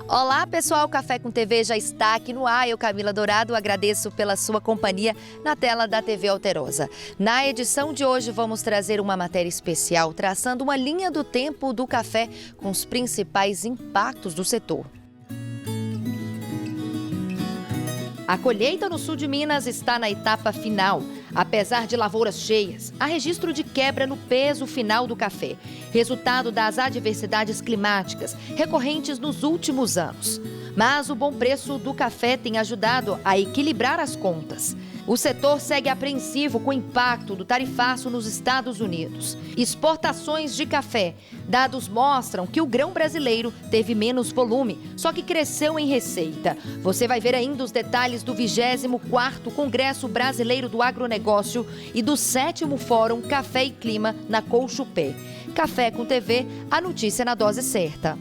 Olá pessoal, Café com TV já está aqui no ar. Eu, Camila Dourado, agradeço pela sua companhia na tela da TV Alterosa. Na edição de hoje vamos trazer uma matéria especial traçando uma linha do tempo do café com os principais impactos do setor. A colheita no sul de Minas está na etapa final. Apesar de lavouras cheias, há registro de quebra no peso final do café, resultado das adversidades climáticas recorrentes nos últimos anos. Mas o bom preço do café tem ajudado a equilibrar as contas. O setor segue apreensivo com o impacto do tarifaço nos Estados Unidos. Exportações de café. Dados mostram que o grão brasileiro teve menos volume, só que cresceu em receita. Você vai ver ainda os detalhes do 24º Congresso Brasileiro do Agronegócio e do 7º Fórum Café e Clima na Colchupé. Café com TV, a notícia na dose certa.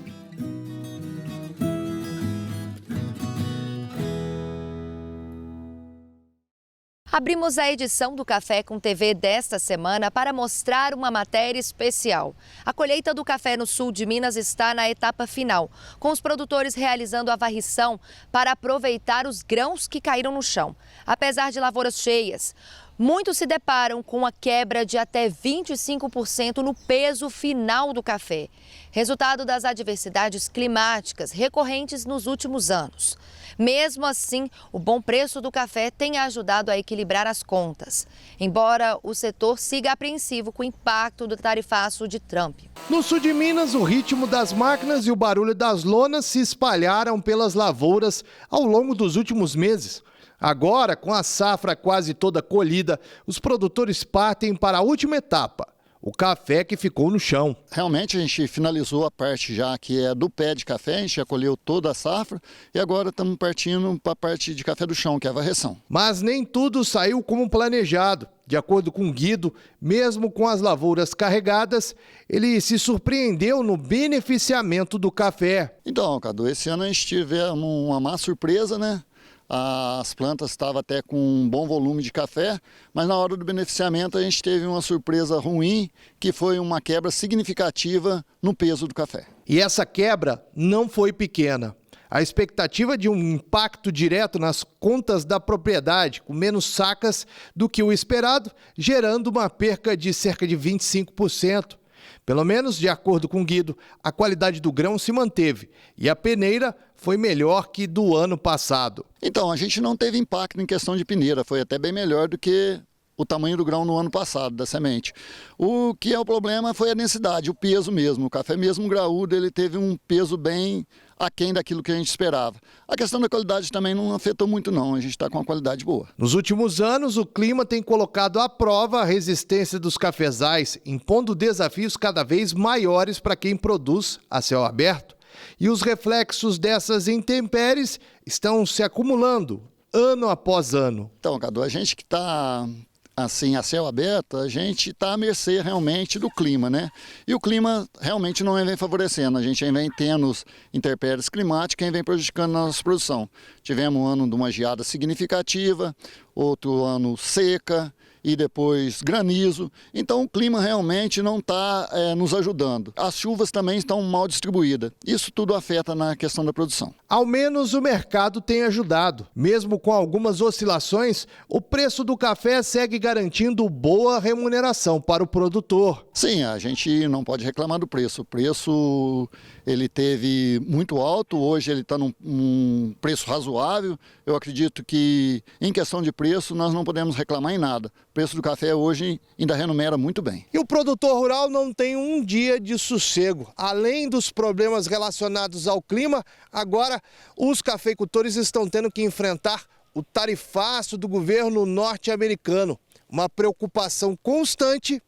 Abrimos a edição do Café com TV desta semana para mostrar uma matéria especial. A colheita do café no sul de Minas está na etapa final, com os produtores realizando a varrição para aproveitar os grãos que caíram no chão. Apesar de lavouras cheias, muitos se deparam com a quebra de até 25% no peso final do café, resultado das adversidades climáticas recorrentes nos últimos anos. Mesmo assim, o bom preço do café tem ajudado a equilibrar as contas, embora o setor siga apreensivo com o impacto do tarifaço de Trump. No sul de Minas, o ritmo das máquinas e o barulho das lonas se espalharam pelas lavouras ao longo dos últimos meses. Agora, com a safra quase toda colhida, os produtores partem para a última etapa, o café que ficou no chão. Realmente a gente finalizou a parte já que é do pé de café, a gente já colheu toda a safra e agora estamos partindo para a parte de café do chão, que é a varreção. Mas nem tudo saiu como planejado. De acordo com Guido, mesmo com as lavouras carregadas, ele se surpreendeu no beneficiamento do café. Então, Cadu, esse ano a gente tivemos uma má surpresa, né? As plantas estavam até com um bom volume de café, mas na hora do beneficiamento a gente teve uma surpresa ruim, que foi uma quebra significativa no peso do café. E essa quebra não foi pequena. A expectativa de um impacto direto nas contas da propriedade, com menos sacas do que o esperado, gerando uma perca de cerca de 25%. Pelo menos, de acordo com Guido, a qualidade do grão se manteve e a peneira foi melhor que do ano passado. Então, a gente não teve impacto em questão de peneira, foi até bem melhor do que o tamanho do grão no ano passado, da semente. O que é o problema foi a densidade, o peso mesmo. O café mesmo graúdo, ele teve um peso bem aquém daquilo que a gente esperava. A questão da qualidade também não afetou muito não, a gente está com uma qualidade boa. Nos últimos anos, o clima tem colocado à prova a resistência dos cafezais, impondo desafios cada vez maiores para quem produz a céu aberto. E os reflexos dessas intempéries estão se acumulando, ano após ano. Então, Cadu, a gente que está assim, a céu aberto, a gente está à mercê realmente do clima, né? E o clima realmente não vem favorecendo, a gente vem tendo intempéries climáticas e vem prejudicando a nossa produção. Tivemos um ano de uma geada significativa, outro ano seca e depois granizo. Então o clima realmente não está nos ajudando. As chuvas também estão mal distribuídas. Isso tudo afeta na questão da produção. Ao menos o mercado tem ajudado. Mesmo com algumas oscilações, o preço do café segue garantindo boa remuneração para o produtor. Sim, a gente não pode reclamar do preço. O preço ele teve muito alto, hoje ele está num preço razoável. Eu acredito que em questão de preço nós não podemos reclamar em nada. O preço do café hoje ainda remunera muito bem. E o produtor rural não tem um dia de sossego. Além dos problemas relacionados ao clima, agora os cafeicultores estão tendo que enfrentar o tarifaço do governo norte-americano. Uma preocupação constante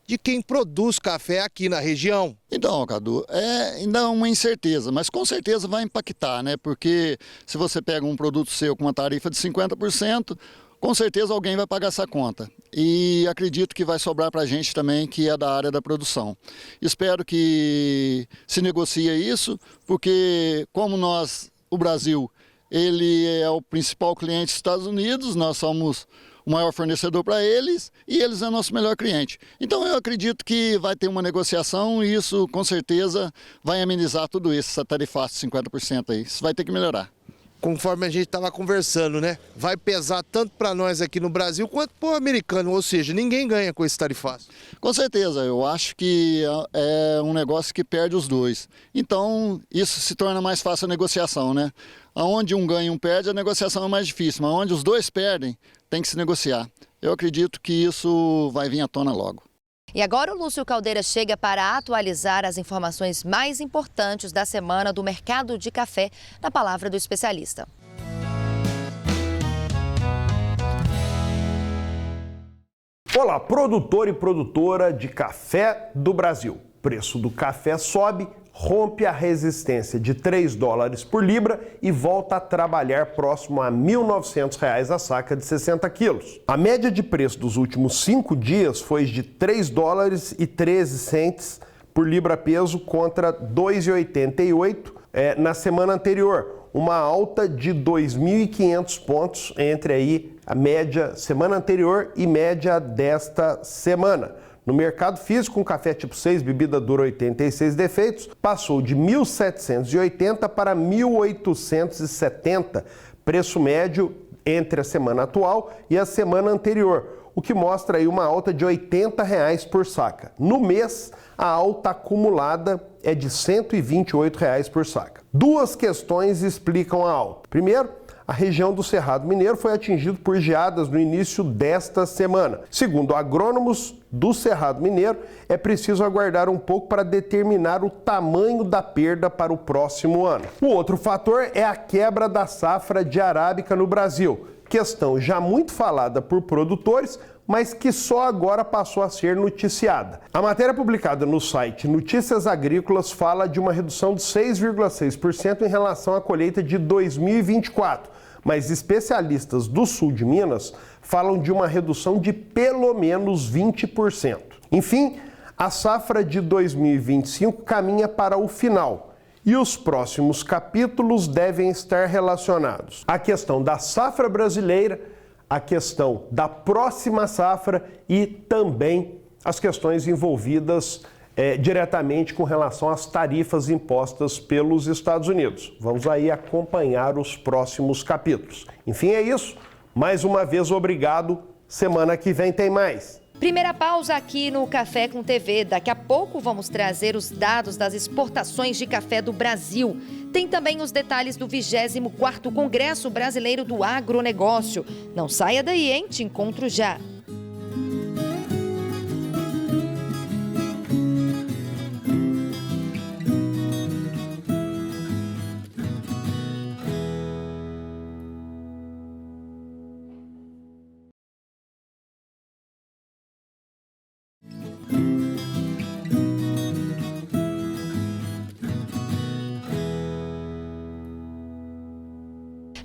de quem produz café aqui na região. Então, Cadu, ainda é uma incerteza, mas com certeza vai impactar, né? Porque se você pega um produto seu com uma tarifa de 50%, com certeza alguém vai pagar essa conta. E acredito que vai sobrar para a gente também, que é da área da produção. Espero que se negocie isso, porque como o Brasil, ele é o principal cliente dos Estados Unidos, nós somos o maior fornecedor para eles e eles é nosso melhor cliente. Então eu acredito que vai ter uma negociação e isso com certeza vai amenizar tudo isso, essa tarifaça de 50% aí. Isso vai ter que melhorar. Conforme a gente estava conversando, né? Vai pesar tanto para nós aqui no Brasil quanto para o americano, ou seja, ninguém ganha com esse tarifaço. Com certeza, eu acho que é um negócio que perde os dois. Então, isso se torna mais fácil a negociação, né? Onde um ganha e um perde, a negociação é mais difícil, mas onde os dois perdem, tem que se negociar. Eu acredito que isso vai vir à tona logo. E agora o Lúcio Caldeira chega para atualizar as informações mais importantes da semana do mercado de café, na palavra do especialista. Olá, produtor e produtora de café do Brasil. Preço do café sobe, rompe a resistência de $3 por libra e volta a trabalhar próximo a R$ 1.900 a saca de 60 quilos. A média de preço dos últimos 5 dias foi de $3,13 por libra peso contra R$ 2,88 na semana anterior. Uma alta de 2.500 pontos entre aí a média semana anterior e média desta semana. No mercado físico, um café tipo 6, bebida dura 86 defeitos, passou de 1.780 para 1.870, preço médio entre a semana atual e a semana anterior, o que mostra aí uma alta de R$ 80 por saca. No mês, a alta acumulada é de R$ 128 por saca. Duas questões explicam a alta. Primeiro, a região do Cerrado Mineiro foi atingida por geadas no início desta semana. Segundo agrônomos do Cerrado Mineiro, é preciso aguardar um pouco para determinar o tamanho da perda para o próximo ano. O outro fator é a quebra da safra de arábica no Brasil, questão já muito falada por produtores, mas que só agora passou a ser noticiada. A matéria publicada no site Notícias Agrícolas fala de uma redução de 6,6% em relação à colheita de 2024, mas especialistas do sul de Minas falam de uma redução de pelo menos 20%. Enfim, a safra de 2025 caminha para o final e os próximos capítulos devem estar relacionados à questão da safra brasileira, a questão da próxima safra e também as questões envolvidas diretamente com relação às tarifas impostas pelos Estados Unidos. Vamos aí acompanhar os próximos capítulos. Enfim, é isso. Mais uma vez, obrigado. Semana que vem tem mais. Primeira pausa aqui no Café com TV. Daqui a pouco vamos trazer os dados das exportações de café do Brasil. Tem também os detalhes do 24º Congresso Brasileiro do Agronegócio. Não saia daí, hein? Te encontro já.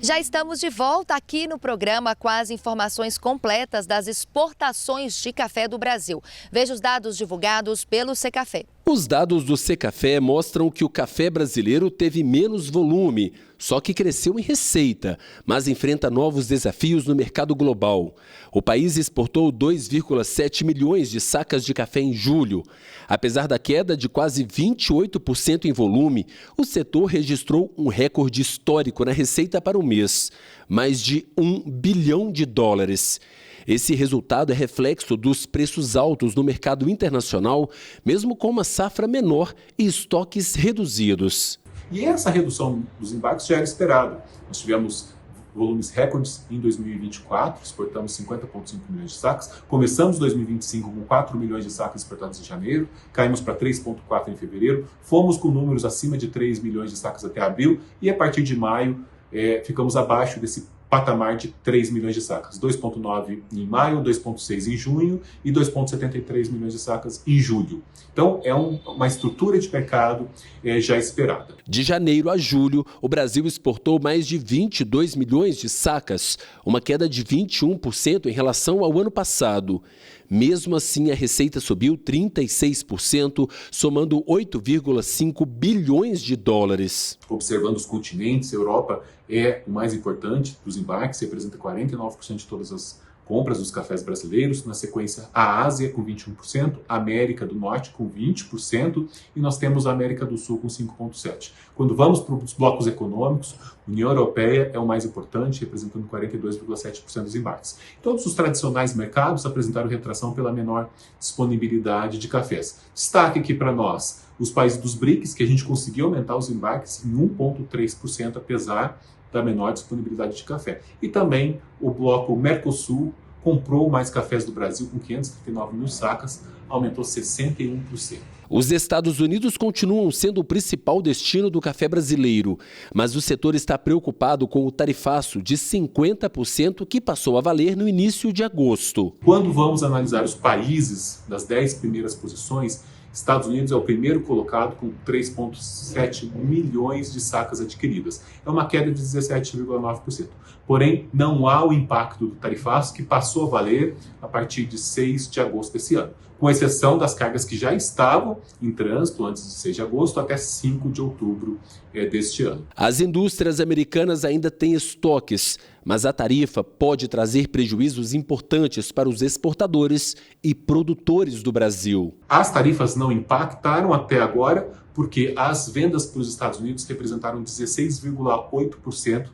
Já estamos de volta aqui no programa com as informações completas das exportações de café do Brasil. Veja os dados divulgados pelo Secafé. Os dados do Secafé mostram que o café brasileiro teve menos volume, só que cresceu em receita, mas enfrenta novos desafios no mercado global. O país exportou 2,7 milhões de sacas de café em julho. Apesar da queda de quase 28% em volume, o setor registrou um recorde histórico na receita para o mês, mais de $1 bilhão. Esse resultado é reflexo dos preços altos no mercado internacional, mesmo com uma safra menor e estoques reduzidos. E essa redução dos embarques já era esperado. Nós tivemos volumes recordes em 2024, exportamos 50,5 milhões de sacas. Começamos 2025 com 4 milhões de sacas exportadas em janeiro, caímos para 3,4 em fevereiro, fomos com números acima de 3 milhões de sacas até abril e a partir de maio ficamos abaixo desse patamar de 3 milhões de sacas, 2,9 em maio, 2,6 em junho e 2,73 milhões de sacas em julho. Então, é uma estrutura de mercado já esperada. De janeiro a julho, o Brasil exportou mais de 22 milhões de sacas, uma queda de 21% em relação ao ano passado. Mesmo assim, a receita subiu 36%, somando 8,5 bilhões de dólares. Observando os continentes, a Europa é o mais importante dos embarques, representa 49% de todas as compras dos cafés brasileiros, na sequência a Ásia com 21%, a América do Norte com 20% e nós temos a América do Sul com 5,7%. Quando vamos para os blocos econômicos, a União Europeia é o mais importante, representando 42,7% dos embarques. Todos os tradicionais mercados apresentaram retração pela menor disponibilidade de cafés. Destaque aqui para nós os países dos BRICS, que a gente conseguiu aumentar os embarques em 1,3%, apesar da menor disponibilidade de café. E também o bloco Mercosul comprou mais cafés do Brasil com 539 mil sacas, aumentou 61%. Os Estados Unidos continuam sendo o principal destino do café brasileiro, mas o setor está preocupado com o tarifaço de 50% que passou a valer no início de agosto. Quando vamos analisar os países das 10 primeiras posições, Estados Unidos é o primeiro colocado com 3,7 milhões de sacas adquiridas. É uma queda de 17,9%. Porém, não há o impacto do tarifaço que passou a valer a partir de 6 de agosto desse ano, com exceção das cargas que já estavam em trânsito antes de 6 de agosto até 5 de outubro deste ano. As indústrias americanas ainda têm estoques, mas a tarifa pode trazer prejuízos importantes para os exportadores e produtores do Brasil. As tarifas não impactaram até agora porque as vendas para os Estados Unidos representaram 16,8%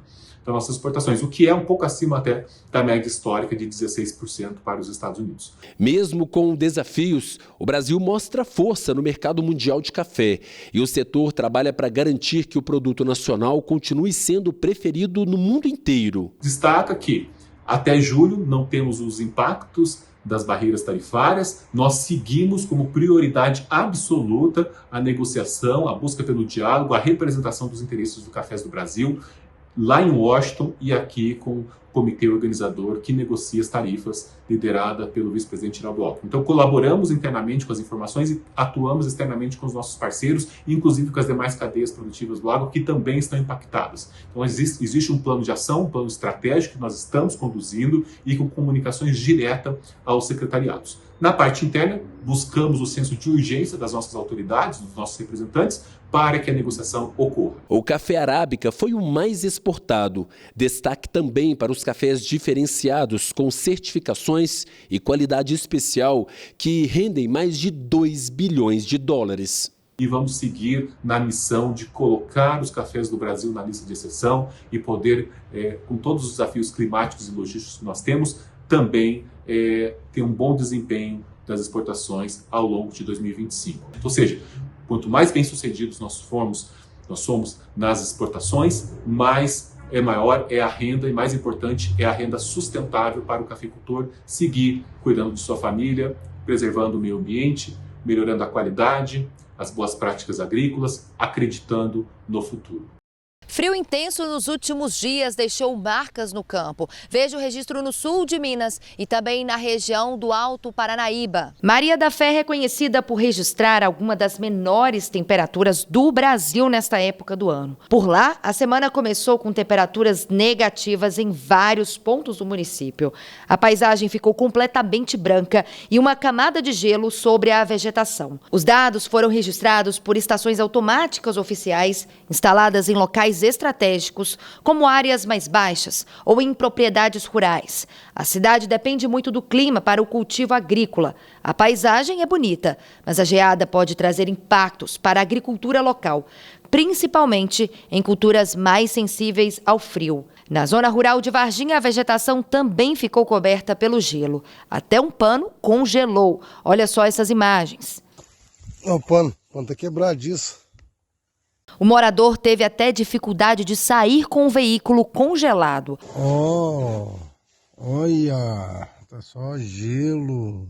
das nossas exportações, o que é um pouco acima até da média histórica de 16% para os Estados Unidos. Mesmo com desafios, o Brasil mostra força no mercado mundial de café e o setor trabalha para garantir que o produto nacional continue sendo preferido no mundo inteiro. Destaca que até julho não temos os impactos das barreiras tarifárias, nós seguimos como prioridade absoluta a negociação, a busca pelo diálogo, a representação dos interesses do Cafés do Brasil, lá em Washington e aqui com o comitê organizador que negocia as tarifas, liderada pelo vice-presidente Geraldo Alckmin. Então, colaboramos internamente com as informações e atuamos externamente com os nossos parceiros, inclusive com as demais cadeias produtivas do agro, que também estão impactadas. Então, existe um plano de ação, um plano estratégico que nós estamos conduzindo e com comunicações diretas aos secretariados. Na parte interna, buscamos o senso de urgência das nossas autoridades, dos nossos representantes, para que a negociação ocorra. O café arábica foi o mais exportado. Destaque também para os cafés diferenciados, com certificações e qualidade especial, que rendem mais de 2 bilhões de dólares. E vamos seguir na missão de colocar os cafés do Brasil na lista de exceção e poder, com todos os desafios climáticos e logísticos que nós temos, também ter um bom desempenho das exportações ao longo de 2025. Ou seja, quanto mais bem-sucedidos nós somos nas exportações, maior é a renda e, mais importante, é a renda sustentável para o cafeicultor seguir cuidando de sua família, preservando o meio ambiente, melhorando a qualidade, as boas práticas agrícolas, acreditando no futuro. Frio intenso nos últimos dias deixou marcas no campo. Veja o registro no sul de Minas e também na região do Alto Paranaíba. Maria da Fé é reconhecida por registrar alguma das menores temperaturas do Brasil nesta época do ano. Por lá, a semana começou com temperaturas negativas em vários pontos do município. A paisagem ficou completamente branca e uma camada de gelo sobre a vegetação. Os dados foram registrados por estações automáticas oficiais instaladas em locais estratégicos, como áreas mais baixas ou em propriedades rurais. A cidade depende muito do clima para o cultivo agrícola. A paisagem é bonita, mas a geada pode trazer impactos para a agricultura local, principalmente em culturas mais sensíveis ao frio. Na zona rural de Varginha, a vegetação também ficou coberta pelo gelo. Até um pano congelou. Olha só essas imagens. O pano tá quebradiço. O morador teve até dificuldade de sair com o veículo congelado. Olha, tá só gelo.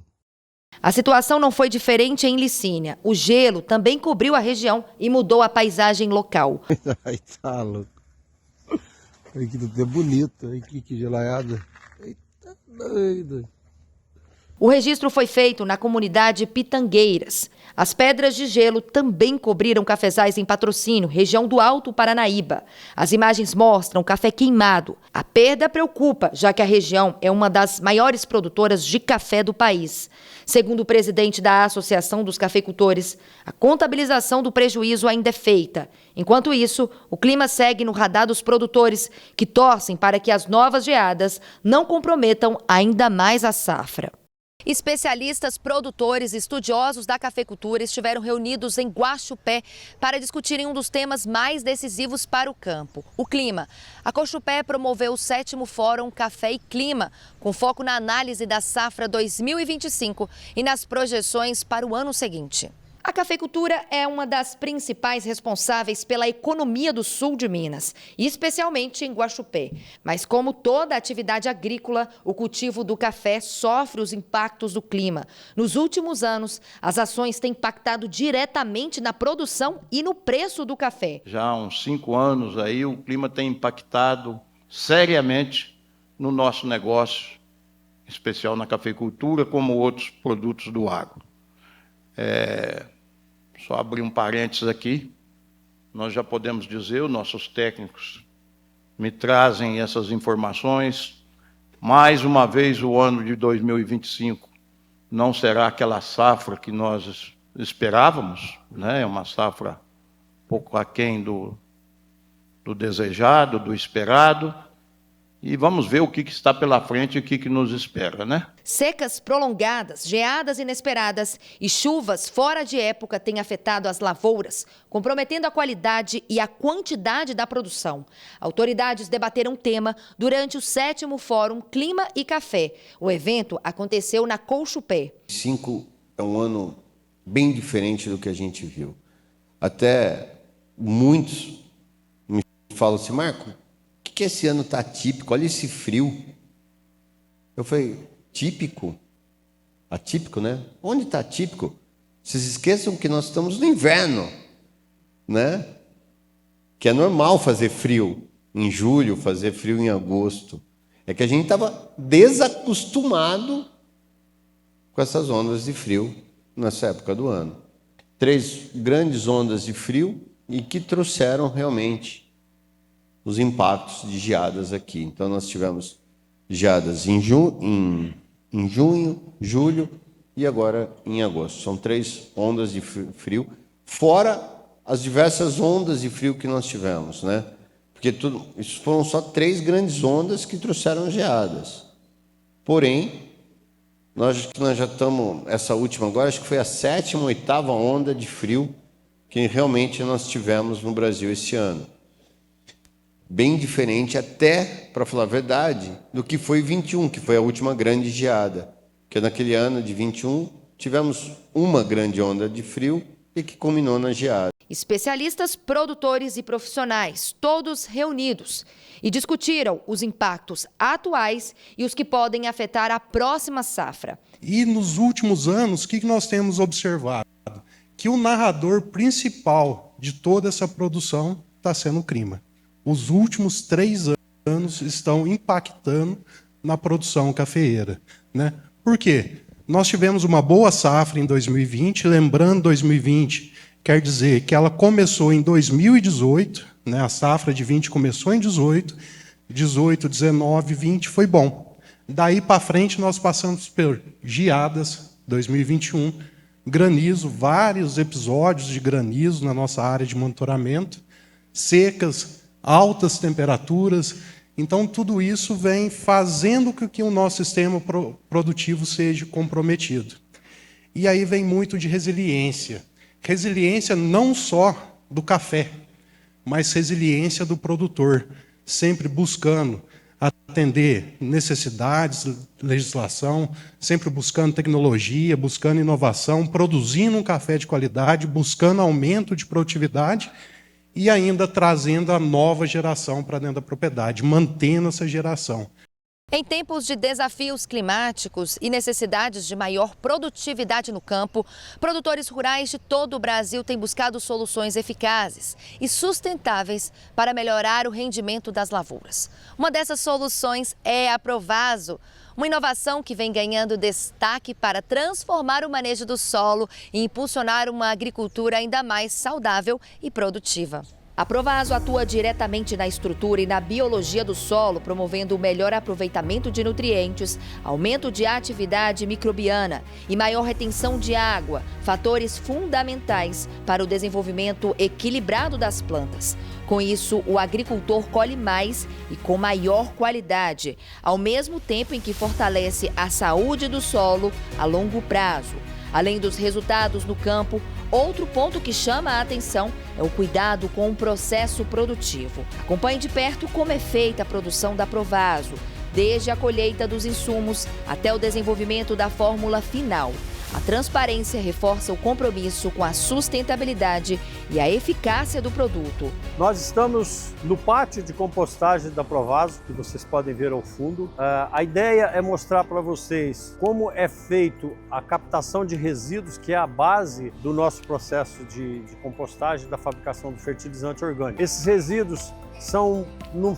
A situação não foi diferente em Licínia. O gelo também cobriu a região e mudou a paisagem local. Ai, tá louco. Olha que tudo é bonito, olha que gelaiada. Eita, doido. O registro foi feito na comunidade Pitangueiras. As pedras de gelo também cobriram cafezais em Patrocínio, região do Alto Paranaíba. As imagens mostram café queimado. A perda preocupa, já que a região é uma das maiores produtoras de café do país. Segundo o presidente da Associação dos Cafeicultores, a contabilização do prejuízo ainda é feita. Enquanto isso, o clima segue no radar dos produtores, que torcem para que as novas geadas não comprometam ainda mais a safra. Especialistas, produtores e estudiosos da cafeicultura estiveram reunidos em Guaxupé para discutirem um dos temas mais decisivos para o campo, o clima. A Cochupé promoveu o 7º Fórum Café e Clima, com foco na análise da safra 2025 e nas projeções para o ano seguinte. A cafeicultura é uma das principais responsáveis pela economia do sul de Minas, especialmente em Guaxupé. Mas como toda atividade agrícola, o cultivo do café sofre os impactos do clima. Nos últimos anos, as ações têm impactado diretamente na produção e no preço do café. Já há uns 5 anos aí, o clima tem impactado seriamente no nosso negócio, em especial na cafeicultura, como outros produtos do agro. Só abrir um parênteses aqui, nós já podemos dizer, os nossos técnicos me trazem essas informações. Mais uma vez, o ano de 2025 não será aquela safra que nós esperávamos, né? É uma safra um pouco aquém do desejado, do esperado. E vamos ver o que está pela frente e o que nos espera, né? Secas prolongadas, geadas inesperadas e chuvas fora de época têm afetado as lavouras, comprometendo a qualidade e a quantidade da produção. Autoridades debateram o tema durante o 7º Fórum Clima e Café. O evento aconteceu na Cochupé. 2025 é um ano bem diferente do que a gente viu. Até muitos me falam assim, Marco, que esse ano está típico, olha esse frio. Eu falei, típico? Atípico, né? Onde está típico? Vocês esqueçam que nós estamos no inverno, né? Que é normal fazer frio em julho, fazer frio em agosto. É que a gente estava desacostumado com essas ondas de frio nessa época do ano. 3 grandes ondas de frio e que trouxeram realmente os impactos de geadas aqui. Então, nós tivemos geadas em junho, julho e agora em agosto. São 3 ondas de frio, fora as diversas ondas de frio que nós tivemos, né? Porque isso foram só 3 grandes ondas que trouxeram geadas. Porém, nós já estamos, essa última agora, acho que foi a 7ª, 8ª onda de frio que realmente nós tivemos no Brasil esse ano. Bem diferente até, para falar a verdade, do que foi 21, que foi a última grande geada. Porque naquele ano de 21 tivemos uma grande onda de frio e que culminou na geada. Especialistas, produtores e profissionais, todos reunidos, e discutiram os impactos atuais e os que podem afetar a próxima safra. E nos últimos anos, o que nós temos observado? Que o narrador principal de toda essa produção está sendo o clima. Os últimos 3 anos estão impactando na produção cafeeira, né? Por quê? Nós tivemos uma boa safra em 2020, lembrando 2020, quer dizer que ela começou em 2018, né? A safra de 20 começou em 18, 19, 20 foi bom. Daí para frente nós passamos por geadas, 2021, granizo, vários episódios de granizo na nossa área de monitoramento, secas, altas temperaturas. Então, tudo isso vem fazendo com que o nosso sistema produtivo seja comprometido. E aí vem muito de resiliência. Resiliência não só do café, mas resiliência do produtor, sempre buscando atender necessidades, legislação, sempre buscando tecnologia, buscando inovação, produzindo um café de qualidade, buscando aumento de produtividade e ainda trazendo a nova geração para dentro da propriedade, mantendo essa geração. Em tempos de desafios climáticos e necessidades de maior produtividade no campo, produtores rurais de todo o Brasil têm buscado soluções eficazes e sustentáveis para melhorar o rendimento das lavouras. Uma dessas soluções é a Provaso, uma inovação que vem ganhando destaque para transformar o manejo do solo e impulsionar uma agricultura ainda mais saudável e produtiva. A Provaso atua diretamente na estrutura e na biologia do solo, promovendo o melhor aproveitamento de nutrientes, aumento de atividade microbiana e maior retenção de água, fatores fundamentais para o desenvolvimento equilibrado das plantas. Com isso, o agricultor colhe mais e com maior qualidade, ao mesmo tempo em que fortalece a saúde do solo a longo prazo. Além dos resultados no campo, outro ponto que chama a atenção é o cuidado com o processo produtivo. Acompanhe de perto como é feita a produção da Provaso, desde a colheita dos insumos até o desenvolvimento da fórmula final. A transparência reforça o compromisso com a sustentabilidade e a eficácia do produto. Nós estamos no pátio de compostagem da Provaso, que vocês podem ver ao fundo. A ideia é mostrar para vocês como é feito a captação de resíduos, que é a base do nosso processo de compostagem da fabricação do fertilizante orgânico. Esses resíduos são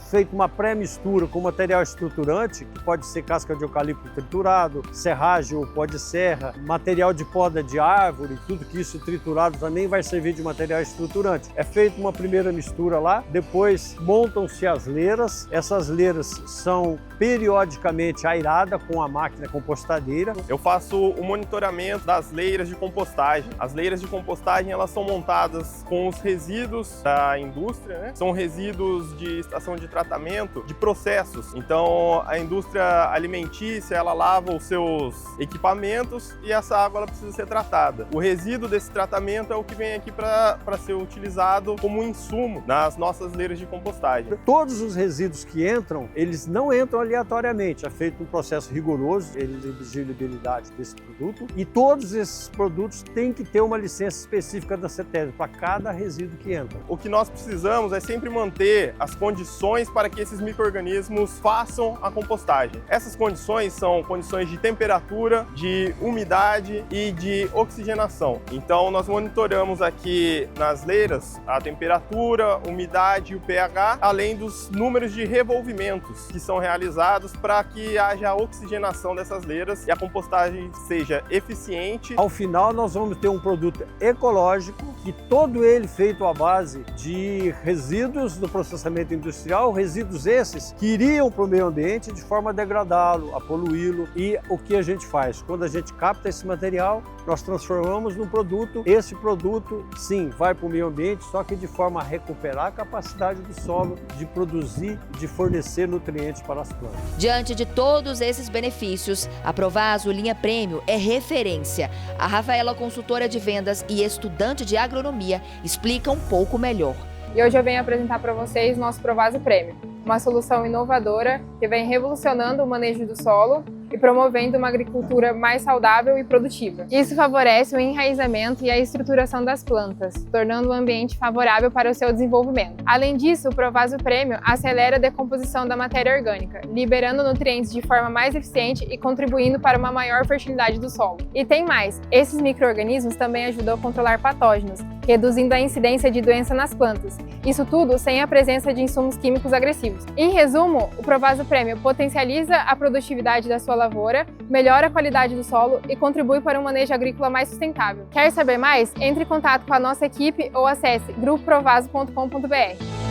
feito uma pré-mistura com material estruturante, que pode ser casca de eucalipto triturado, serragem ou pó de serra, material de poda de árvore, tudo que isso triturado também vai servir de material estruturante. É feita uma primeira mistura lá, depois montam-se as leiras. Essas leiras são periodicamente airadas com a máquina compostadeira. Eu faço o monitoramento das leiras de compostagem. As leiras de compostagem, elas são montadas com os resíduos da indústria, né? São resíduos de estação de tratamento de processos. Então, a indústria alimentícia, ela lava os seus equipamentos e essa água ela precisa ser tratada. O resíduo desse tratamento é o que vem aqui para ser utilizado como insumo nas nossas leiras de compostagem. Todos os resíduos que entram, eles não entram aleatoriamente. É feito um processo rigoroso de elegibilidade desse produto e todos esses produtos têm que ter uma licença específica da CETESB para cada resíduo que entra. O que nós precisamos é sempre manter as condições para que esses micro-organismos façam a compostagem. Essas condições são condições de temperatura, de umidade e de oxigenação. Então nós monitoramos aqui nas leiras a temperatura, umidade e o pH, além dos números de revolvimentos que são realizados para que haja a oxigenação dessas leiras e a compostagem seja eficiente. Ao final nós vamos ter um produto ecológico, que todo ele feito à base de resíduos do processamento industrial, resíduos esses que iriam para o meio ambiente de forma a degradá-lo, a poluí-lo. E o que a gente faz? Quando a gente capta esse material, nós transformamos num produto. Esse produto, sim, vai para o meio ambiente, só que de forma a recuperar a capacidade do solo de produzir, de fornecer nutrientes para as plantas. Diante de todos esses benefícios, a Provaso Linha Prêmio é referência. A Rafaela, consultora de vendas e estudante de agronomia, explica um pouco melhor. E hoje eu venho apresentar para vocês nosso Provaso Prêmio, uma solução inovadora que vem revolucionando o manejo do solo e promovendo uma agricultura mais saudável e produtiva. Isso favorece o enraizamento e a estruturação das plantas, tornando o ambiente favorável para o seu desenvolvimento. Além disso, o Provaso Prêmio acelera a decomposição da matéria orgânica, liberando nutrientes de forma mais eficiente e contribuindo para uma maior fertilidade do solo. E tem mais, esses micro-organismos também ajudam a controlar patógenos, reduzindo a incidência de doença nas plantas. Isso tudo sem a presença de insumos químicos agressivos. Em resumo, o Provaso Prêmio potencializa a produtividade da sua lavoura, melhora a qualidade do solo e contribui para um manejo agrícola mais sustentável. Quer saber mais? Entre em contato com a nossa equipe ou acesse grupoprovaso.com.br.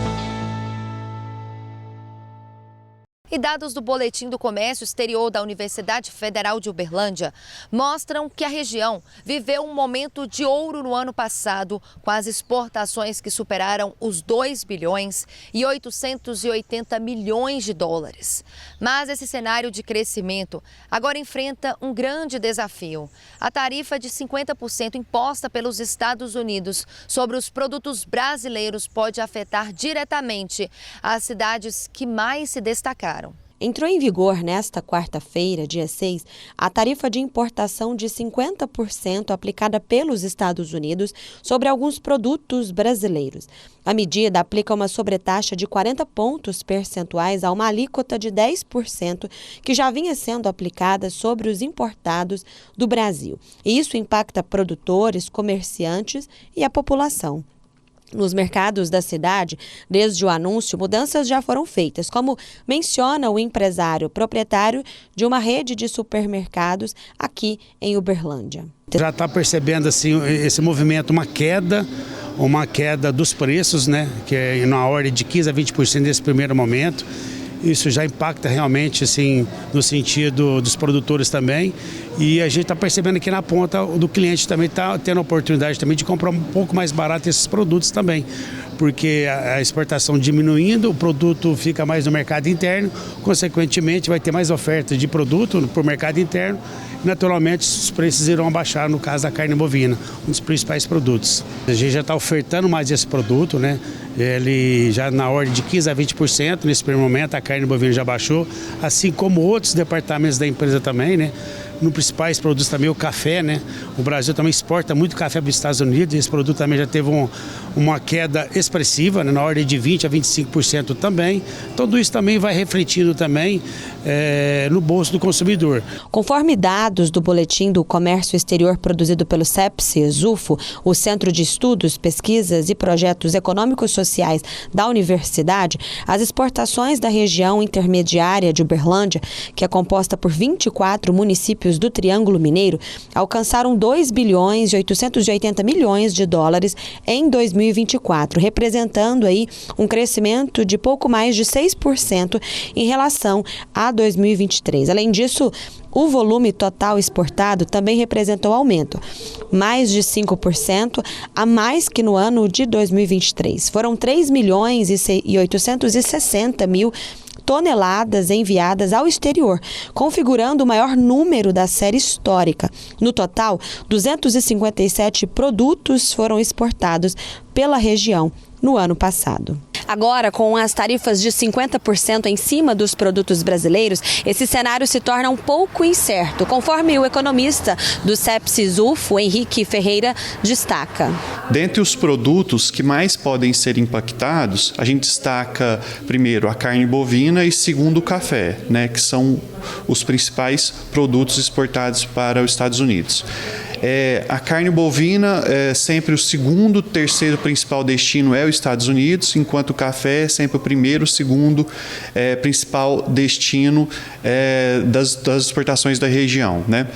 E dados do Boletim do Comércio Exterior da Universidade Federal de Uberlândia mostram que a região viveu um momento de ouro no ano passado, com as exportações que superaram os 2 bilhões e 880 milhões de dólares. Mas esse cenário de crescimento agora enfrenta um grande desafio. A tarifa de 50% imposta pelos Estados Unidos sobre os produtos brasileiros pode afetar diretamente as cidades que mais se destacaram. Entrou em vigor nesta quarta-feira, dia 6, a tarifa de importação de 50% aplicada pelos Estados Unidos sobre alguns produtos brasileiros. A medida aplica uma sobretaxa de 40 pontos percentuais a uma alíquota de 10% que já vinha sendo aplicada sobre os importados do Brasil. E isso impacta produtores, comerciantes e a população. Nos mercados da cidade, desde o anúncio, mudanças já foram feitas, como menciona o empresário proprietário de uma rede de supermercados aqui em Uberlândia. Já está percebendo assim, esse movimento, uma queda dos preços, né, que é na ordem de 15% a 20% nesse primeiro momento. Isso já impacta realmente assim, no sentido dos produtores também. E a gente está percebendo que na ponta do cliente também está tendo a oportunidade também de comprar um pouco mais barato esses produtos também. Porque a exportação diminuindo, o produto fica mais no mercado interno, consequentemente vai ter mais oferta de produto para o mercado interno. Naturalmente os preços irão abaixar no caso da carne bovina, um dos principais produtos. A gente já está ofertando mais esse produto, né? Ele já na ordem de 15% a 20%, nesse primeiro momento a carne bovina já baixou, assim como outros departamentos da empresa também, né? Nos principais produtos também o café, né? O Brasil também exporta muito café para os Estados Unidos, esse produto também já teve uma queda expressiva, né? Na ordem de 20% a 25% também. Tudo isso também vai refletindo também no bolso do consumidor. Conforme dados do Boletim do Comércio Exterior produzido pelo CEPSE-ZUFO, o Centro de Estudos, Pesquisas e Projetos Econômicos Sociais da Universidade, as exportações da região intermediária de Uberlândia, que é composta por 24 municípios do Triângulo Mineiro, alcançaram 2 bilhões e 880 milhões de dólares em 2024, representando aí um crescimento de pouco mais de 6% em relação a 2023. Além disso, o volume total exportado também representou aumento, mais de 5% a mais que no ano de 2023. Foram 3 milhões e 860 mil toneladas enviadas ao exterior, configurando o maior número da série histórica. No total, 257 produtos foram exportados pela região no ano passado. Agora, com as tarifas de 50% em cima dos produtos brasileiros, esse cenário se torna um pouco incerto, conforme o economista do CEPSE-ZUFO, Henrique Ferreira, destaca. Dentre os produtos que mais podem ser impactados, a gente destaca primeiro a carne bovina e segundo o café, né, que são os principais produtos exportados para os Estados Unidos. A carne bovina é sempre o segundo, terceiro principal destino é os Estados Unidos, enquanto o café é sempre o primeiro, segundo principal destino das exportações da região, né?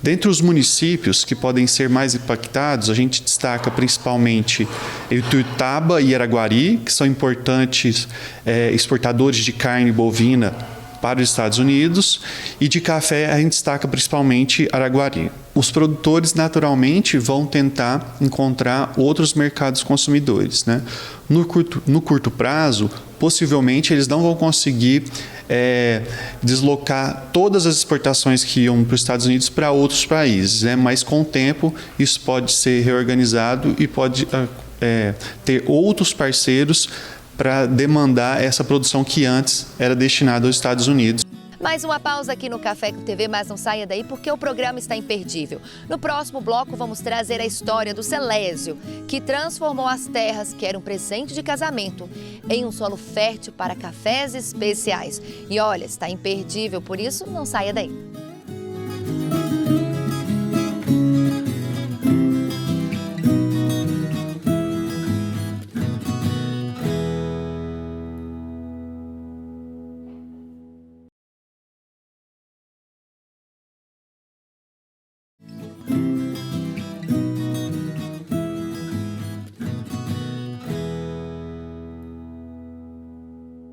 Dentre os municípios que podem ser mais impactados, a gente destaca principalmente Ituiutaba e Araguari, que são importantes exportadores de carne bovina para os Estados Unidos, e de café a gente destaca principalmente Araguari. Os produtores naturalmente vão tentar encontrar outros mercados consumidores, né? No curto prazo, possivelmente eles não vão conseguir deslocar todas as exportações que iam para os Estados Unidos para outros países, né? Mas com o tempo isso pode ser reorganizado e pode ter outros parceiros para demandar essa produção que antes era destinada aos Estados Unidos. Mais uma pausa aqui no Café com TV, mas não saia daí porque o programa está imperdível. No próximo bloco vamos trazer a história do Celésio, que transformou as terras, que era um presente de casamento, em um solo fértil para cafés especiais. E olha, está imperdível, por isso não saia daí.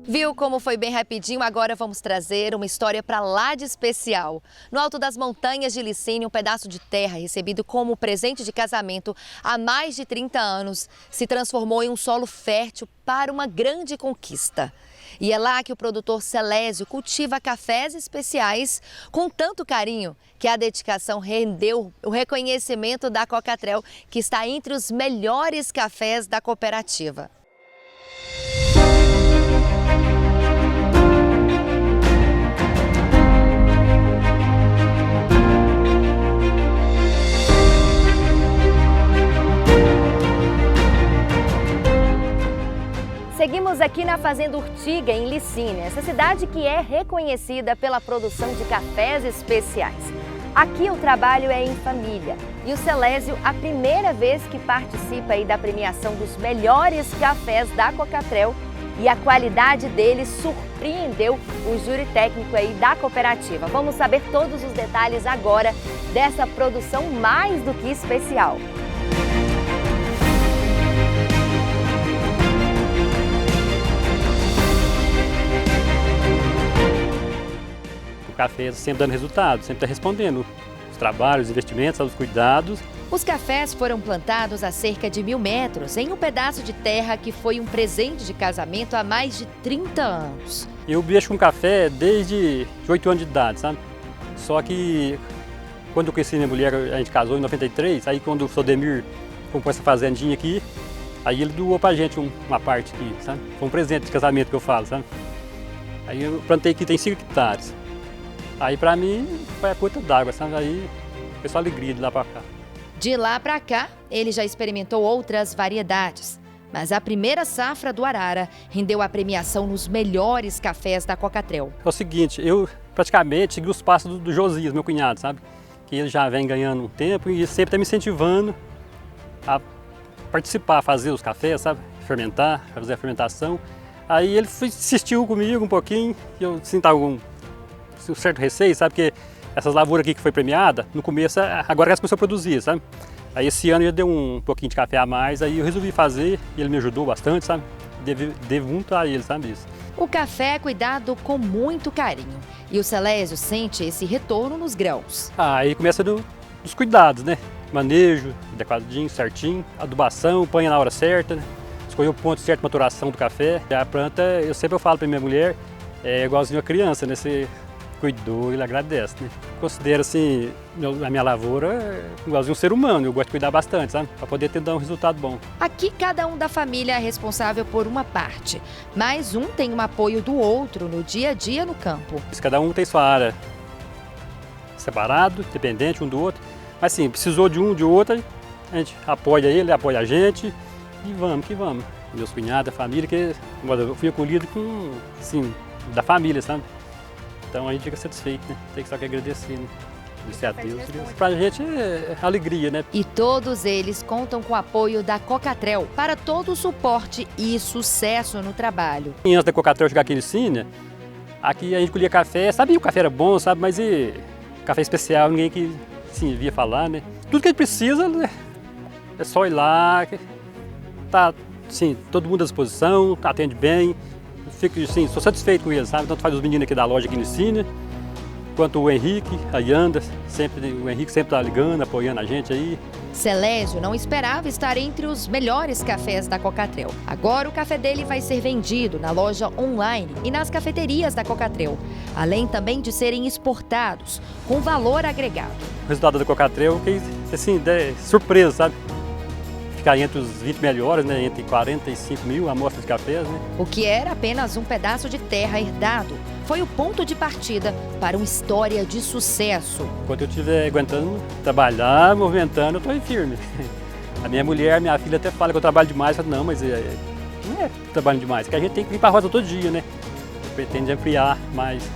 Viu como foi bem rapidinho? Agora vamos trazer uma história para lá de especial. No alto das montanhas de Licínio, um pedaço de terra recebido como presente de casamento há mais de 30 anos se transformou em um solo fértil para uma grande conquista. E é lá que o produtor Celésio cultiva cafés especiais com tanto carinho que a dedicação rendeu o reconhecimento da Cocatrel, que está entre os melhores cafés da cooperativa. aqui na Fazenda Urtiga, em Licínia, essa cidade que é reconhecida pela produção de cafés especiais. Aqui o trabalho é em família e o Celésio, a primeira vez que participa aí da premiação dos melhores cafés da Cocatrel, e a qualidade dele surpreendeu o júri técnico aí da cooperativa. Vamos saber todos os detalhes agora dessa produção mais do que especial. O café sempre dando resultado, sempre está respondendo os trabalhos, os investimentos, os cuidados. Os cafés foram plantados a cerca de 1.000 metros em um pedaço de terra que foi um presente de casamento há mais de 30 anos. Eu mexo com café desde 8 anos de idade, sabe? Só que quando eu conheci minha mulher, a gente casou em 93, aí quando o Sodemir comprou essa fazendinha aqui, aí ele doou pra gente uma parte aqui, sabe? Foi um presente de casamento que eu falo, sabe? Aí eu plantei aqui, tem 5 hectares. Aí pra mim foi a gota d'água, sabe? Aí foi só alegria de lá pra cá. De lá para cá, ele já experimentou outras variedades, mas a primeira safra do Arara rendeu a premiação nos melhores cafés da Cocatrel. É o seguinte, eu praticamente segui os passos do Josias, meu cunhado, sabe? Que ele já vem ganhando um tempo e sempre está me incentivando a participar, a fazer os cafés, sabe? Fermentar, fazer a fermentação. Aí ele insistiu comigo um pouquinho, e eu sinto um certo receio, sabe? Porque essas lavouras aqui que foi premiada, no começo, agora ela começou a produzir, sabe? Aí esse ano já deu um pouquinho de café a mais, aí eu resolvi fazer e ele me ajudou bastante, sabe? Devo muito a ele, sabe isso? O café é cuidado com muito carinho e o Celésio sente esse retorno nos grãos. Aí começa dos cuidados, né? Manejo, adequadinho, certinho, adubação, põe na hora certa, né? Escolher o ponto certo de maturação do café. A planta, eu sempre falo para minha mulher, é igualzinho a criança, né? Você cuidou, ele agradece, né? Considero assim, a minha lavoura igualzinho um ser humano, eu gosto de cuidar bastante, sabe? Para poder dar um resultado bom. Aqui cada um da família é responsável por uma parte, mas um tem um apoio do outro no dia a dia no campo. Cada um tem sua área separado, dependente um do outro, mas sim, precisou de um, de outro, a gente apoia ele apoia a gente e vamos que vamos. Meus cunhados, a família, que eu fui acolhido com, assim, da família, sabe? Então a gente fica satisfeito, né? Tem que só que agradecer, né? Agradecer a Deus. Pra gente é alegria, né? E todos eles contam com o apoio da Cocatrel para todo o suporte e sucesso no trabalho. E antes da Cocatrel chegar aqui em Licínia, aqui a gente colhia café, sabia que o café era bom, sabe? Mas café especial, ninguém que assim, via falar, né? Tudo que a gente precisa, né? É só ir lá, tá, assim, todo mundo à disposição, atende bem. Fico, assim, sou satisfeito com eles, sabe? Tanto faz os meninos aqui da loja aqui em Licínia, quanto o Henrique, a Yanda, o Henrique sempre tá ligando, apoiando a gente aí. Celésio não esperava estar entre os melhores cafés da Cocatrel. Agora o café dele vai ser vendido na loja online e nas cafeterias da Cocatrel, além também de serem exportados, com valor agregado. O resultado da Cocatrel, assim, é surpresa, sabe? Ficar entre os 20 melhores, né? Entre 45 mil amostras de cafés, né? O que era apenas um pedaço de terra herdado foi o ponto de partida para uma história de sucesso. Enquanto eu estiver aguentando trabalhar, movimentando, eu estou firme. A minha mulher, minha filha até fala que eu trabalho demais. Eu falo, não, mas não é trabalho demais, é que a gente tem que vir para a roça todo dia, né? Pretende ampliar mais.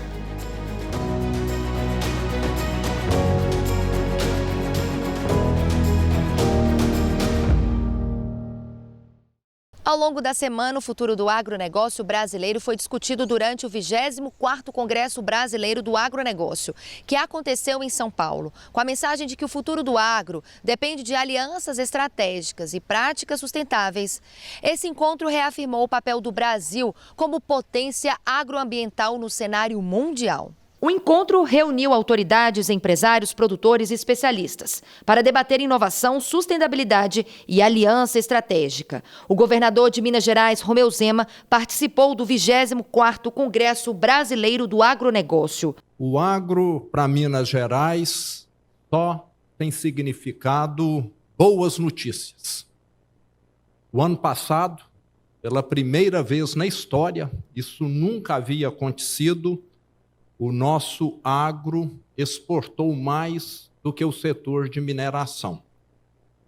Ao longo da semana, o futuro do agronegócio brasileiro foi discutido durante o 24º Congresso Brasileiro do Agronegócio, que aconteceu em São Paulo, com a mensagem de que o futuro do agro depende de alianças estratégicas e práticas sustentáveis. Esse encontro reafirmou o papel do Brasil como potência agroambiental no cenário mundial. O encontro reuniu autoridades, empresários, produtores e especialistas para debater inovação, sustentabilidade e aliança estratégica. O governador de Minas Gerais, Romeu Zema, participou do 24º Congresso Brasileiro do Agronegócio. O agro, para Minas Gerais, só tem significado boas notícias. O ano passado, pela primeira vez na história, isso nunca havia acontecido, o nosso agro exportou mais do que o setor de mineração.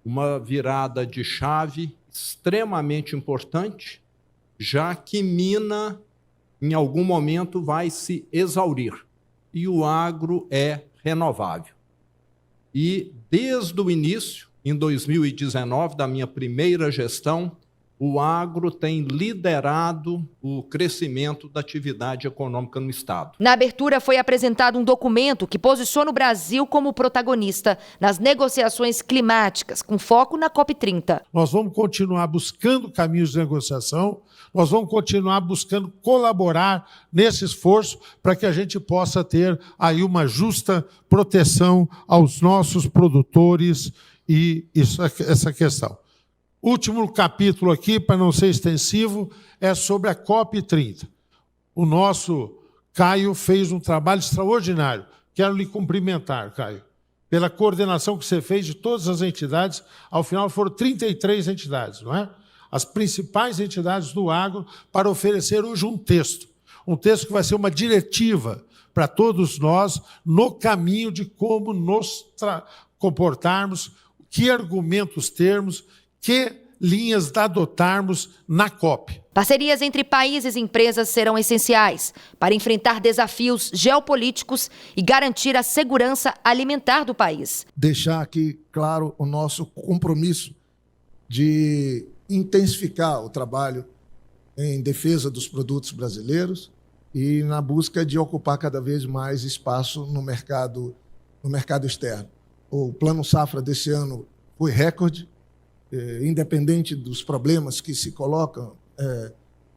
Uma virada de chave extremamente importante, já que mina, em algum momento, vai se exaurir. E o agro é renovável. E, desde o início, em 2019, da minha primeira gestão, o agro tem liderado o crescimento da atividade econômica no Estado. Na abertura foi apresentado um documento que posiciona o Brasil como protagonista nas negociações climáticas, com foco na COP30. Nós vamos continuar buscando caminhos de negociação, nós vamos continuar buscando colaborar nesse esforço para que a gente possa ter aí uma justa proteção aos nossos produtores e essa questão. Último capítulo aqui, para não ser extensivo, é sobre a COP30. O nosso Caio fez um trabalho extraordinário. Quero lhe cumprimentar, Caio, pela coordenação que você fez de todas as entidades. Ao final foram 33 entidades, não é? As principais entidades do agro, para oferecer hoje um texto que vai ser uma diretiva para todos nós no caminho de como nos comportarmos, que argumentos termos, que linhas adotarmos na COP. Parcerias entre países e empresas serão essenciais para enfrentar desafios geopolíticos e garantir a segurança alimentar do país. Deixar aqui claro o nosso compromisso de intensificar o trabalho em defesa dos produtos brasileiros e na busca de ocupar cada vez mais espaço no mercado externo. O Plano Safra desse ano foi recorde, independente dos problemas que se colocam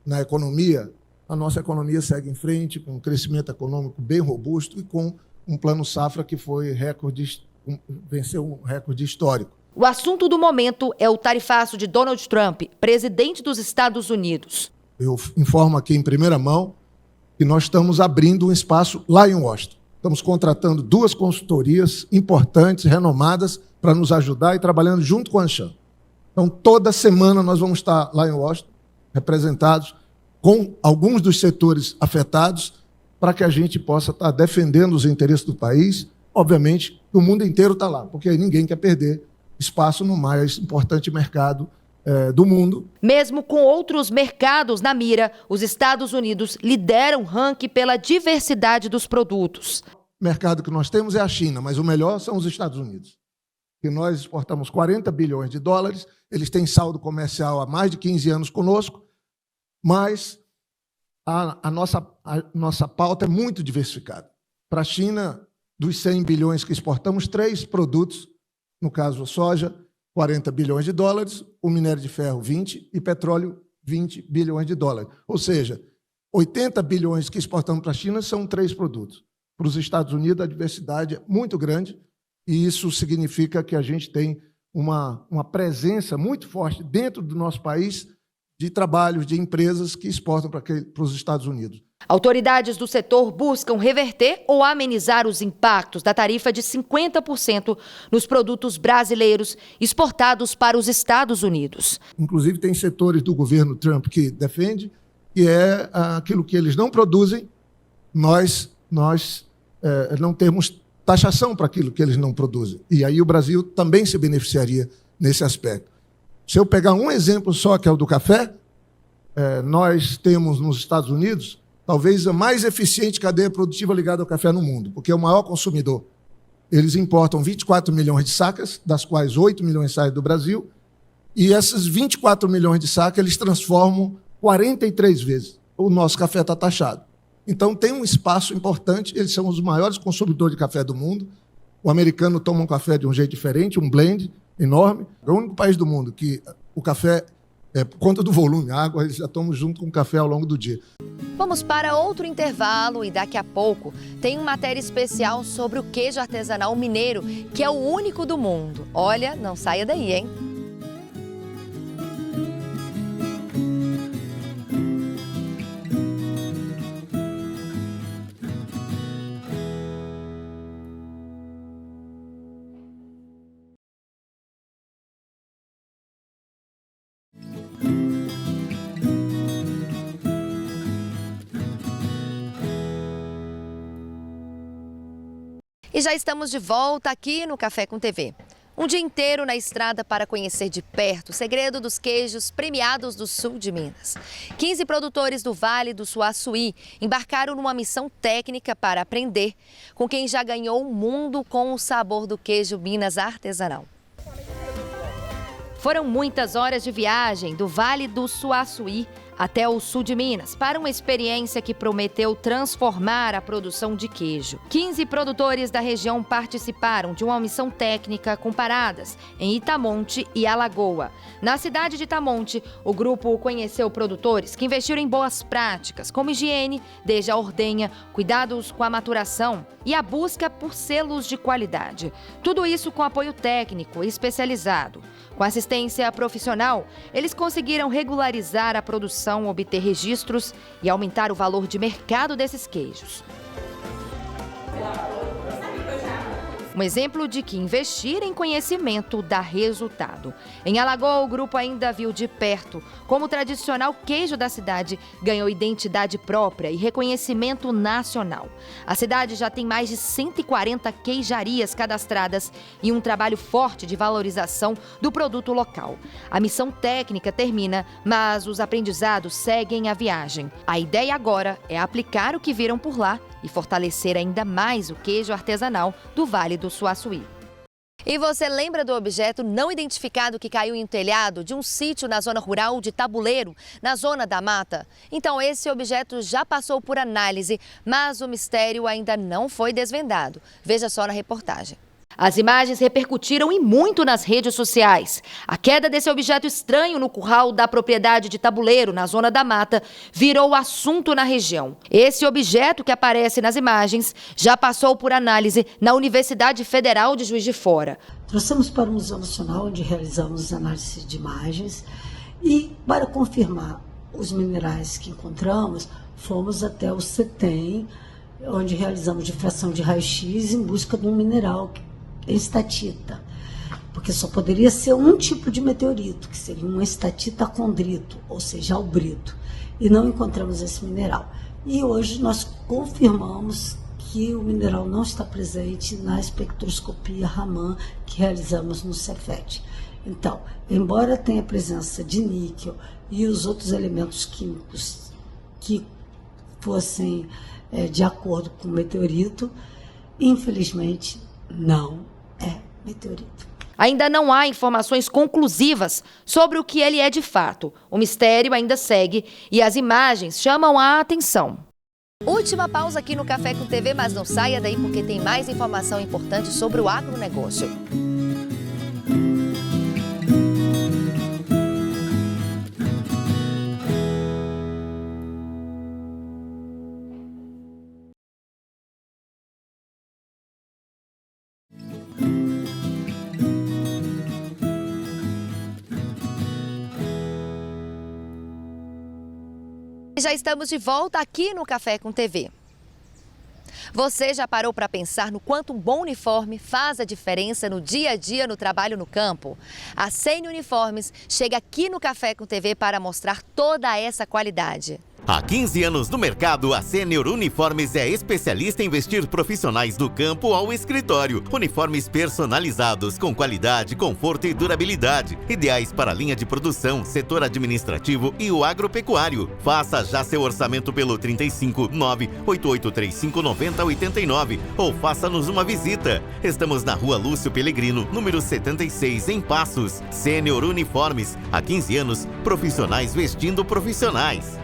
na economia, a nossa economia segue em frente com um crescimento econômico bem robusto e com um Plano Safra que foi venceu um recorde histórico. O assunto do momento é o tarifaço de Donald Trump, presidente dos Estados Unidos. Eu informo aqui em primeira mão que nós estamos abrindo um espaço lá em Washington. Estamos contratando 2 consultorias importantes, renomadas, para nos ajudar e trabalhando junto com a Anshan. Então, toda semana nós vamos estar lá em Washington, representados com alguns dos setores afetados, para que a gente possa estar defendendo os interesses do país. Obviamente, o mundo inteiro está lá, porque ninguém quer perder espaço no mais importante mercado do mundo. Mesmo com outros mercados na mira, os Estados Unidos lideram o ranking pela diversidade dos produtos. O mercado que nós temos é a China, mas o melhor são os Estados Unidos. Que nós exportamos 40 bilhões de dólares, eles têm saldo comercial há mais de 15 anos conosco, mas a nossa pauta é muito diversificada. Para a China, dos 100 bilhões que exportamos, 3 produtos, no caso a soja, 40 bilhões de dólares, o minério de ferro, 20, e petróleo, 20 bilhões de dólares. Ou seja, 80 bilhões que exportamos para a China são 3 produtos. Para os Estados Unidos, a diversidade é muito grande, e isso significa que a gente tem uma presença muito forte dentro do nosso país de trabalhos, de empresas que exportam para os Estados Unidos. Autoridades do setor buscam reverter ou amenizar os impactos da tarifa de 50% nos produtos brasileiros exportados para os Estados Unidos. Inclusive, tem setores do governo Trump que defende que é aquilo que eles não produzem, nós não temos taxação para aquilo que eles não produzem. E aí o Brasil também se beneficiaria nesse aspecto. Se eu pegar um exemplo só, que é o do café, nós temos nos Estados Unidos talvez a mais eficiente cadeia produtiva ligada ao café no mundo, porque é o maior consumidor. Eles importam 24 milhões de sacas, das quais 8 milhões saem do Brasil, e essas 24 milhões de sacas eles transformam 43 vezes. O nosso café está taxado. Então, tem um espaço importante, eles são os maiores consumidores de café do mundo. O americano toma um café de um jeito diferente, um blend enorme. É o único país do mundo que o café, por conta do volume, a água, eles já tomam junto com o café ao longo do dia. Vamos para outro intervalo e daqui a pouco tem uma matéria especial sobre o queijo artesanal mineiro, que é o único do mundo. Olha, não saia daí, hein? E já estamos de volta aqui no Café com TV. Um dia inteiro na estrada para conhecer de perto o segredo dos queijos premiados do sul de Minas. 15 produtores do Vale do Suaçuí embarcaram numa missão técnica para aprender com quem já ganhou o mundo com o sabor do queijo Minas artesanal. Foram muitas horas de viagem do Vale do Suaçuí até o sul de Minas, para uma experiência que prometeu transformar a produção de queijo. 15 produtores da região participaram de uma missão técnica com paradas em Itamonte e Alagoa. Na cidade de Itamonte, o grupo conheceu produtores que investiram em boas práticas, como higiene, desde a ordenha, cuidados com a maturação e a busca por selos de qualidade. Tudo isso com apoio técnico especializado. Com assistência profissional, eles conseguiram regularizar a produção, obter registros e aumentar o valor de mercado desses queijos. Um exemplo de que investir em conhecimento dá resultado. Em Alagoa, o grupo ainda viu de perto como o tradicional queijo da cidade ganhou identidade própria e reconhecimento nacional. A cidade já tem mais de 140 queijarias cadastradas e um trabalho forte de valorização do produto local. A missão técnica termina, mas os aprendizados seguem a viagem. A ideia agora é aplicar o que viram por lá e fortalecer ainda mais o queijo artesanal do Vale do Suaçuí. E você lembra do objeto não identificado que caiu em um telhado de um sítio na zona rural de Tabuleiro, na zona da mata? Então, esse objeto já passou por análise, mas o mistério ainda não foi desvendado. Veja só na reportagem. As imagens repercutiram e muito nas redes sociais. A queda desse objeto estranho no curral da propriedade de Tabuleiro, na zona da mata, virou assunto na região. Esse objeto que aparece nas imagens já passou por análise na Universidade Federal de Juiz de Fora. Trouxemos para o Museu Nacional, onde realizamos análise de imagens, e para confirmar os minerais que encontramos, fomos até o CETEM, onde realizamos difração de raio-x em busca de um mineral estatita, porque só poderia ser um tipo de meteorito, que seria um estatita condrito, ou seja, albrito, e não encontramos esse mineral. E hoje nós confirmamos que o mineral não está presente na espectroscopia Raman que realizamos no Cefet. Então, embora tenha presença de níquel e os outros elementos químicos que fossem de acordo com o meteorito, infelizmente não é meteorito. Ainda não há informações conclusivas sobre o que ele é de fato. O mistério ainda segue e as imagens chamam a atenção. Última pausa aqui no Café com TV, mas não saia daí porque tem mais informação importante sobre o agronegócio. Já estamos de volta aqui no Café com TV. Você já parou para pensar no quanto um bom uniforme faz a diferença no dia a dia no trabalho no campo? A Sene Uniformes chega aqui no Café com TV para mostrar toda essa qualidade. Há 15 anos no mercado, a Sênior Uniformes é especialista em vestir profissionais do campo ao escritório. Uniformes personalizados, com qualidade, conforto e durabilidade. Ideais para a linha de produção, setor administrativo e o agropecuário. Faça já seu orçamento pelo 35 98835 9089 ou faça-nos uma visita. Estamos na Rua Lúcio Pellegrino, número 76, em Passos. Sênior Uniformes, há 15 anos, profissionais vestindo profissionais.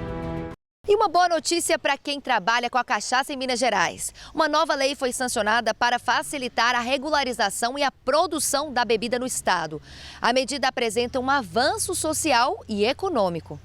E uma boa notícia para quem trabalha com a cachaça em Minas Gerais. Uma nova lei foi sancionada para facilitar a regularização e a produção da bebida no estado. A medida apresenta um avanço social e econômico.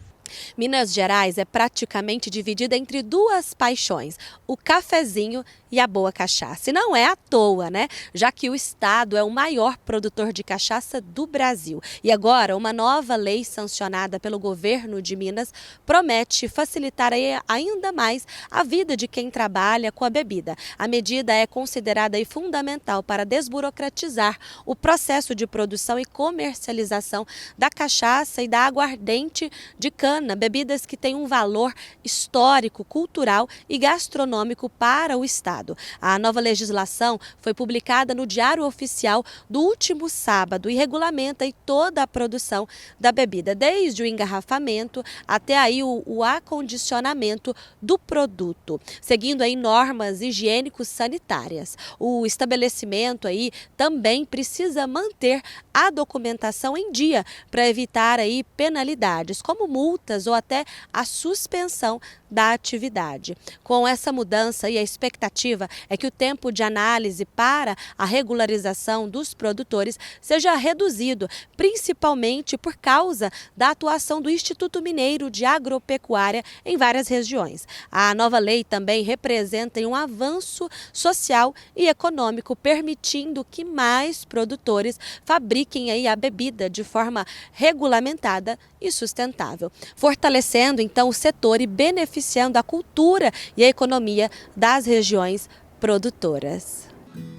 Minas Gerais é praticamente dividida entre duas paixões, o cafezinho e a boa cachaça. E não é à toa, né? Já que o estado é o maior produtor de cachaça do Brasil. E agora, uma nova lei sancionada pelo governo de Minas promete facilitar ainda mais a vida de quem trabalha com a bebida. A medida é considerada fundamental para desburocratizar o processo de produção e comercialização da cachaça e da aguardente de cana cana, bebidas que têm um valor histórico, cultural e gastronômico para o Estado. A nova legislação foi publicada no Diário Oficial do último sábado e regulamenta aí toda a produção da bebida, desde o engarrafamento até aí o acondicionamento do produto, seguindo aí normas higiênicos sanitárias. O estabelecimento aí também precisa manter a documentação em dia para evitar aí penalidades, como multas ou até a suspensão da atividade. Com essa mudança, e a expectativa é que o tempo de análise para a regularização dos produtores seja reduzido, principalmente por causa da atuação do Instituto Mineiro de Agropecuária em várias regiões. A nova lei também representa um avanço social e econômico, permitindo que mais produtores fabriquem aí a bebida de forma regulamentada e sustentável, fortalecendo então o setor e beneficiando a cultura e a economia das regiões produtoras.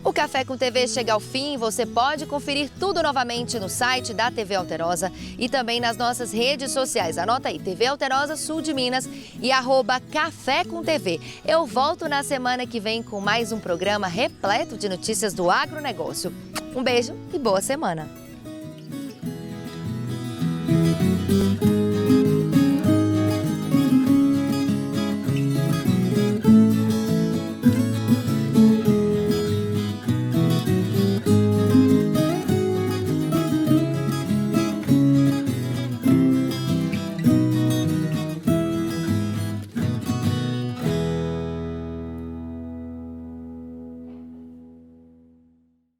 O Café com TV chega ao fim. Você pode conferir tudo novamente no site da TV Alterosa e também nas nossas redes sociais. Anota aí, TV Alterosa Sul de Minas e @Café com TV. Eu volto na semana que vem com mais um programa repleto de notícias do agronegócio. Um beijo e boa semana.